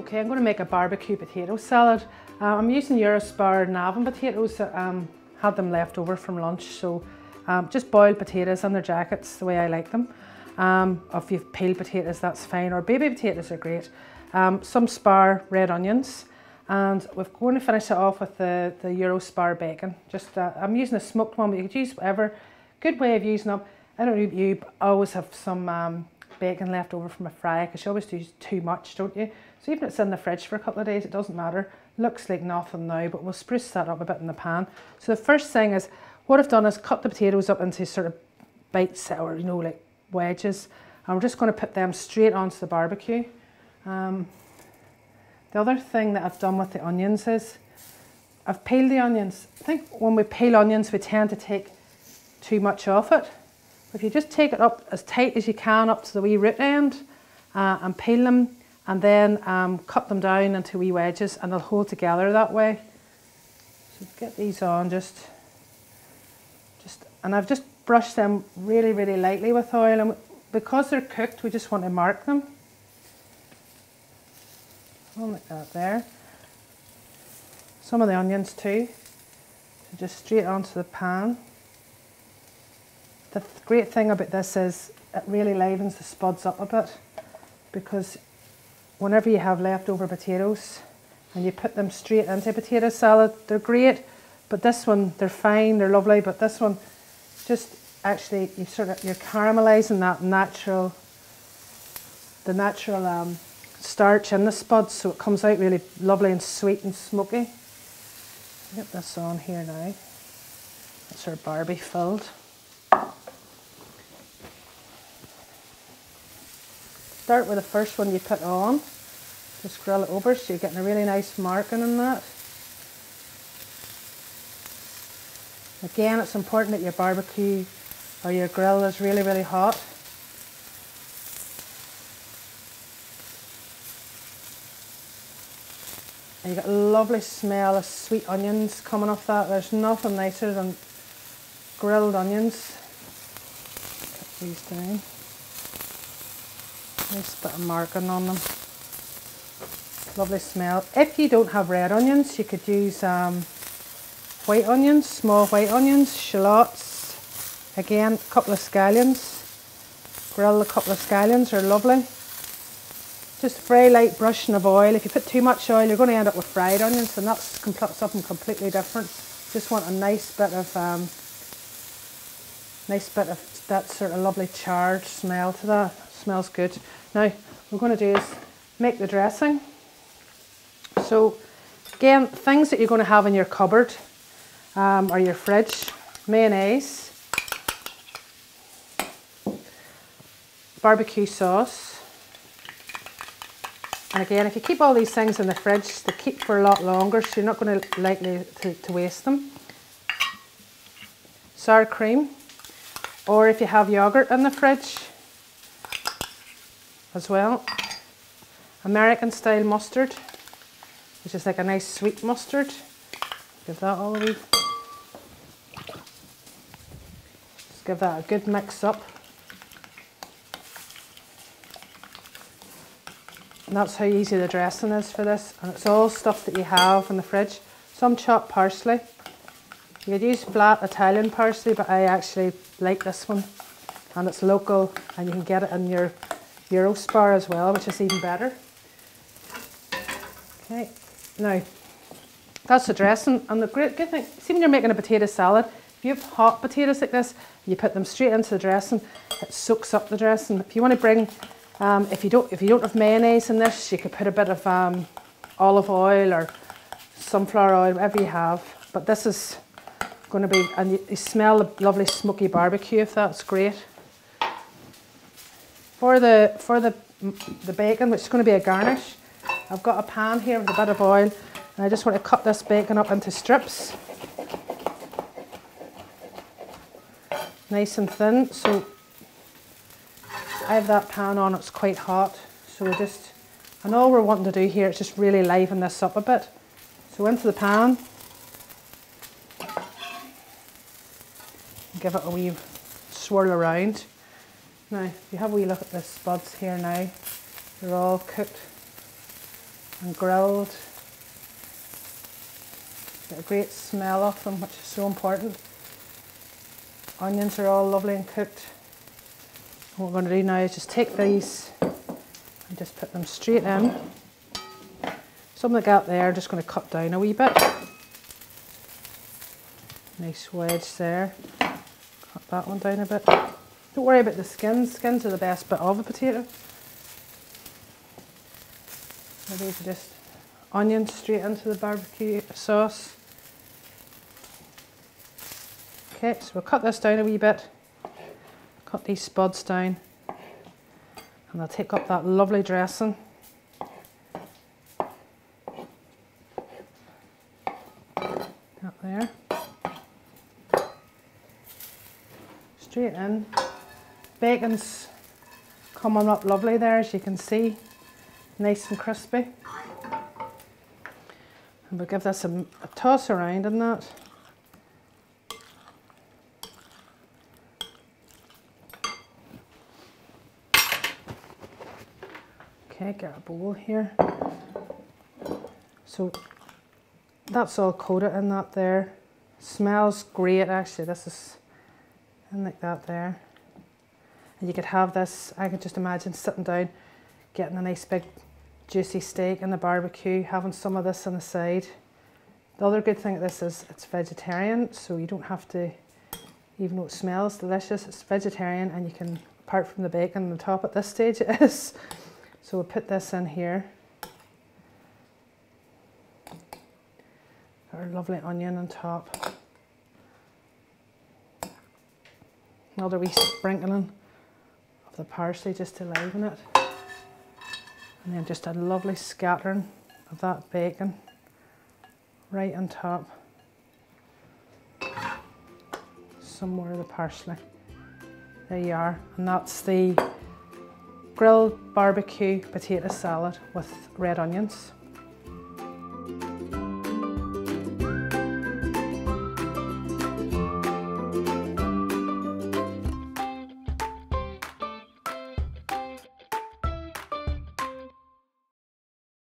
Okay, I'm going to make a barbecue potato salad. I'm using Eurospar Navan potatoes that had them left over from lunch, so just boiled potatoes in their jackets the way I like them. If you've peeled potatoes, that's fine, or baby potatoes are great. Some Spar red onions, and we're going to finish it off with the Eurospar bacon. I'm using a smoked one, but you could use whatever. Good way of using them. I don't know, you always have some bacon left over from a fry, because you always do too much, don't you? So even if it's in the fridge for a couple of days, it doesn't matter. Looks like nothing now, but we'll spruce that up a bit in the pan. So the first thing is, what I've done is cut the potatoes up into sort of bites, or like wedges, and we're just going to put them straight onto the barbecue. The other thing that I've done with the onions is, I've peeled the onions. I think when we peel onions, we tend to take too much off it. If you just take it up as tight as you can up to the wee root end and peel them, and then cut them down into wee wedges, and they'll hold together that way. So get these on and I've just brushed them really, really lightly with oil, and because they're cooked, we just want to mark them. Like that there. Some of the onions too, so just straight onto the pan. The great thing about this is it really livens the spuds up a bit, because whenever you have leftover potatoes and you put them straight into a potato salad, they're great, but this one, they're fine, they're lovely, but this one, just actually, you're caramelizing that natural starch in the spuds, so it comes out really lovely and sweet and smoky. Get this on here now. That's our Barbie filled. Start with the first one you put on. Just grill it over so you're getting a really nice marking in that. Again, it's important that your barbecue or your grill is really, really hot. And you get a lovely smell of sweet onions coming off that. There's nothing nicer than grilled onions. Cut these down. Nice bit of marking on them. Lovely smell. If you don't have red onions, you could use white onions, small white onions, shallots. Again, a couple of scallions. Grill a couple of scallions, they're lovely. Just very light brushing of oil. If you put too much oil, you're going to end up with fried onions, and that's something completely different. Just want a nice bit of that sort of lovely charred smell to that. Smells good. Now, what we're going to do is make the dressing. So, again, things that you're going to have in your cupboard or your fridge: mayonnaise, barbecue sauce, and again, if you keep all these things in the fridge, they keep for a lot longer, so you're not going to likely to waste them. Sour cream, or if you have yogurt in the fridge as well. American style mustard, which is like a nice sweet mustard. Give that all a wee. Just give that a good mix up. And that's how easy the dressing is for this. And it's all stuff that you have in the fridge. Some chopped parsley. You could use flat Italian parsley, but I actually like this one. And it's local, and you can get it in your Eurospar as well, which is even better. Okay, now that's the dressing. And the good thing, see when you're making a potato salad, if you have hot potatoes like this, you put them straight into the dressing, it soaks up the dressing. If you want to bring, if you don't have mayonnaise in this, you could put a bit of olive oil or sunflower oil, whatever you have. But this is going to be, and you smell the lovely smoky barbecue, if that's great. For the bacon, which is going to be a garnish, I've got a pan here with a bit of oil, and I just want to cut this bacon up into strips. Nice and thin. So I have that pan on, it's quite hot. So and all we're wanting to do here is just really liven this up a bit. So into the pan, give it a wee swirl around. Now, if you have a wee look at the spuds here now, they're all cooked. and grilled. Get a great smell off them, which is so important. Onions are all lovely and cooked. And what we're going to do now is just take these and just put them straight in. Some that got there, I'm just going to cut down a wee bit. Nice wedge there. Cut that one down a bit. Don't worry about the skins. Skins are the best bit of a potato. So these are just onions straight into the barbecue sauce. Okay, so we'll cut this down a wee bit. Cut these spuds down. And I'll take up that lovely dressing. Up there. Straight in. Bacon's coming up lovely there, as you can see. Nice and crispy. And we'll give this a toss around in that. Okay, get a bowl here. So that's all coated in that there. Smells great actually. This is in like that there. And you could have this, I could just imagine sitting down, getting a nice big juicy steak in the barbecue, having some of this on the side. The other good thing of this is it's vegetarian, so you don't have to, even though it smells delicious, it's vegetarian, and you can, apart from the bacon on the top at this stage it is. So we'll put this in here. Got our lovely onion on top. Another wee sprinkling of the parsley just to liven it. And then just a lovely scattering of that bacon right on top. Some more of the parsley. There you are. And that's the grilled barbecue potato salad with red onions.